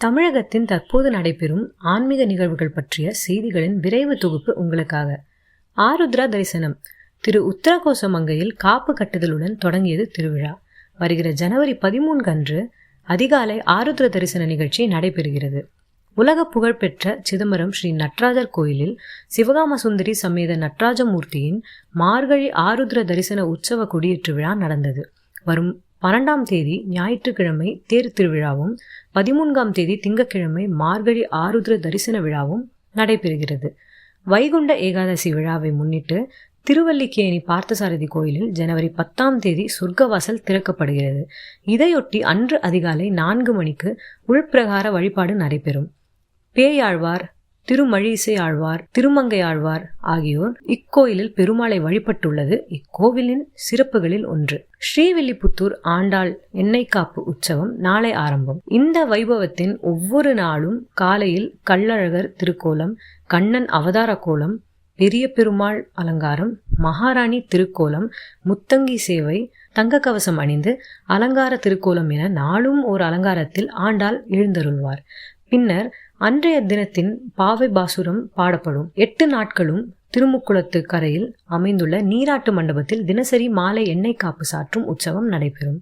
தமிழகத்தின் தற்போது நடைபெறும் ஆன்மீக நிகழ்வுகள் பற்றிய செய்திகளின் விரைவு தொகுப்பு உங்களுக்காக. ஆருத்ரா தரிசனம். திரு உத்தரகோசமங்கையில் காப்பு கட்டுதலுடன் தொடங்கியது திருவிழா. வருகிற ஜனவரி 13 அன்று அதிகாலை ஆருத்ர தரிசன நிகழ்ச்சி நடைபெறுகிறது. உலக புகழ்பெற்ற சிதம்பரம் ஸ்ரீ நட்ராஜர் கோயிலில் சிவகாம சுந்தரி சமேத நட்ராஜமூர்த்தியின் மார்கழி ஆருத்ர தரிசன உற்சவ கொடியேற்று விழா நடந்தது. வரும் 12ஆம் தேதி ஞாயிற்றுக்கிழமை தேர் திருவிழாவும் 13ஆம் தேதி திங்கட்கிழமை மார்கழி ஆருத்ர தரிசன விழாவும் நடைபெறுகிறது. வைகுண்ட ஏகாதசி விழாவை முன்னிட்டு திருவல்லிக்கேணி பார்த்தசாரதி கோயிலில் ஜனவரி 10ஆம் தேதி சொர்க்கவாசல் திறக்கப்படுகிறது. இதையொட்டி அன்று அதிகாலை 4 மணிக்கு உள்பிரகார வழிபாடு நடைபெறும். பேயாழ்வார், திருமழிசை ஆழ்வார், திருமங்கை ஆழ்வார் ஆகியோர் இக்கோயிலில் பெருமாளை வழிபட்டுள்ளது இக்கோவிலின் சிறப்புகளில் ஒன்று. ஸ்ரீவில்லிபுத்தூர் ஆண்டாள் எண்ணெய் காப்பு உற்சவம் நாளை ஆரம்பம். இந்த வைபவத்தின் ஒவ்வொரு நாளும் காலையில் கள்ளழகர் திருக்கோலம், கண்ணன் அவதார கோலம், பெரிய பெருமாள் அலங்காரம், மகாராணி திருக்கோலம், முத்தங்கி சேவை, தங்க கவசம் அணிந்து அலங்கார திருக்கோலம் என நாளும் ஒரு அலங்காரத்தில் ஆண்டாள் எழுந்தருள்வார். பின்னர் அன்றைய தினத்தின் பாவை பாசுரம் பாடப்படும். 8 நாட்களும் திருமுக்குளத்து கரையில் அமைந்துள்ள நீராட்டு மண்டபத்தில் தினசரி மாலை எண்ணெய் காப்பு சாற்றும் உற்சவம் நடைபெறும்.